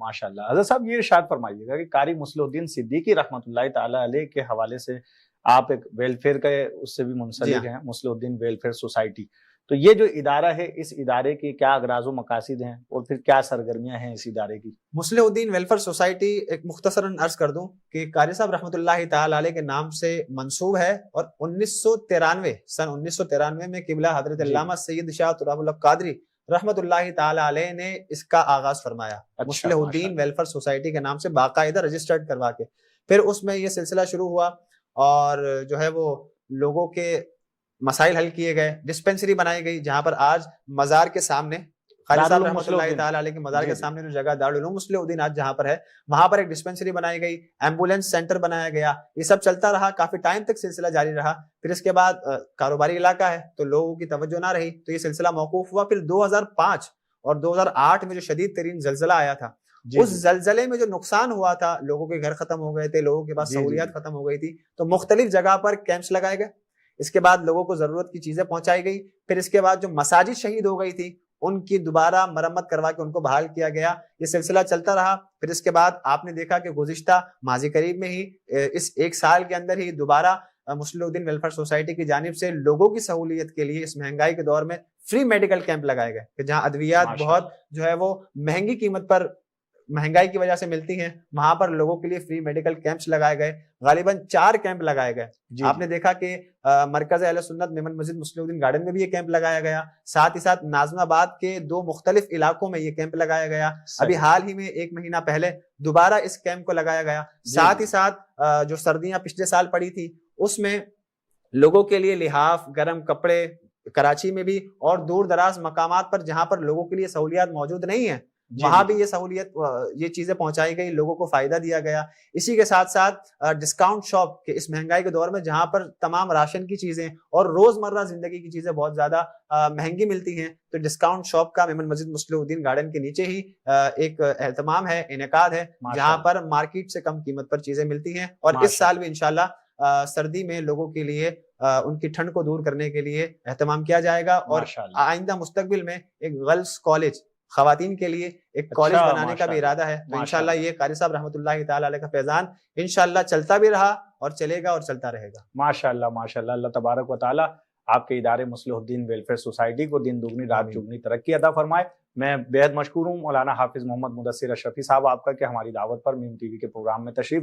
ماشاءاللہ حضرت صاحب یہ ارشاد فرمائیے گا کہ قاری مصلح الدین صدیقی رحمۃ اللہ تعالی علیہ کے حوالے سے آپ ایک ویلفیئر کا اس سے بھی منسلک ہیں، مصلح الدین ویلفیئر سوسائٹی، تو یہ جو ادارہ ہے اس ادارے کی کیا اغراض و مقاصد ہیں اور پھر کیا سرگرمیاں ہیں اس ادارے کی؟ مصلح الدین ویلفیئر سوسائٹی ایک مختصراً عرض کر دوں کہ قاری صاحب رحمۃ اللہ تعالی علیہ کے نام سے منسوب ہے، اور 1993 سن 1993 میں قبلہ حضرت علامہ سید شاہ تراب اللہ قادری رحمۃ اللہ تعالی علیہ نے اس کا آغاز فرمایا، مصلح الدین ویلفیئر سوسائٹی کے نام سے باقاعدہ رجسٹرڈ کروا کے۔ پھر اس میں یہ سلسلہ شروع ہوا اور جو ہے وہ لوگوں کے مسائل حل کیے گئے، ڈسپینسری بنائی گئی جہاں پر آج مزار کے سامنے قاری صاحب رحمۃ اللہ تعالی علیہ کے مزار کے سامنے جو جگہ دارالعلوم مصلح الدین آج جہاں پر ہے وہاں پر ایک ڈسپینسری بنائی گئی، ایمبولینس سینٹر بنایا گیا۔ یہ سب چلتا رہا، کافی ٹائم تک سلسلہ جاری رہا۔ پھر اس کے بعد کاروباری علاقہ ہے تو لوگوں کی توجہ نہ رہی تو یہ سلسلہ موقوف ہوا۔ پھر 2005 اور 2008 میں جو شدید ترین زلزلہ آیا تھا، اس زلزلے میں جو نقصان ہوا تھا، لوگوں کے گھر ختم ہو گئے تھے، لوگوں کے پاس سہولیات ختم ہو گئی تھی، تو مختلف جگہ پر کیمپس لگائے گئے۔ اس کے بعد لوگوں کو ضرورت کی چیزیں پہنچائی گئی۔ پھر اس کے بعد جو مساجد شہید ہو گئی تھی ان کی دوبارہ مرمت کروا کے ان کو بحال کیا گیا۔ یہ سلسلہ چلتا رہا۔ پھر اس کے بعد آپ نے دیکھا کہ گزشتہ ماضی قریب میں ہی اس ایک سال کے اندر ہی دوبارہ مصلح الدین ویلفیئر سوسائٹی کی جانب سے لوگوں کی سہولیت کے لیے اس مہنگائی کے دور میں فری میڈیکل کیمپ لگائے گئے کہ جہاں ادویات بہت جو ہے وہ مہنگی قیمت پر مہنگائی کی وجہ سے ملتی ہیں، وہاں پر لوگوں کے لیے فری میڈیکل کیمپس لگائے گئے۔ غالباً 4 کیمپ لگائے گئے۔ آپ نے دیکھا کہ مرکز اہل سنت میمن مسجد مصلح الدین گارڈن میں بھی یہ کیمپ لگایا گیا، ساتھ ہی ساتھ ناظم آباد کے 2 مختلف علاقوں میں یہ کیمپ لگایا گیا۔ ابھی حال ہی میں 1 مہینہ پہلے دوبارہ اس کیمپ کو لگایا گیا۔ ساتھ ہی ساتھ جو سردیاں پچھلے سال پڑی تھی اس میں لوگوں کے لیے لحاف، گرم کپڑے کراچی میں بھی اور دور دراز مقامات پر جہاں پر لوگوں کے لیے سہولیات موجود نہیں ہیں وہاں بھی یہ چیزیں پہنچائی گئی، لوگوں کو فائدہ دیا گیا۔ اسی کے ساتھ ساتھ ڈسکاؤنٹ شاپ کے اس مہنگائی کے دور میں جہاں پر تمام راشن کی چیزیں اور روزمرہ زندگی کی چیزیں بہت زیادہ مہنگی ملتی ہیں، تو ڈسکاؤنٹ شاپ کا میمن مسجد مصلح الدین گارڈن کے نیچے ہی ایک اہتمام ہے، انعقاد ہے، جہاں پر مارکیٹ سے کم قیمت پر چیزیں ملتی ہیں۔ اور اس سال بھی انشاءاللہ سردی میں لوگوں کے لیے ان کی ٹھنڈ کو دور کرنے کے لیے اہتمام کیا جائے گا، اور آئندہ مستقبل میں ایک گرلز کالج خواتین کے لیے ایک کالج بنانے کا بھی ارادہ ہے۔ تو انشاءاللہ یہ قاری صاحب رحمۃ اللہ تعالی علیہ کا فیضان انشاءاللہ چلتا بھی رہا اور چلے گا اور چلتا رہے گا۔ ماشاءاللہ ماشاءاللہ، اللہ تبارک و تعالی آپ کے ادارے مصلح الدین ویلفیئر سوسائٹی کو دن دگنی رات چگنی ترقی عطا فرمائے۔ میں بے حد مشکور ہوں مولانا حافظ محمد مدثر اشرفی صاحب آپ کا کہ ہماری دعوت پر میم ٹی وی کے پروگرام میں تشریف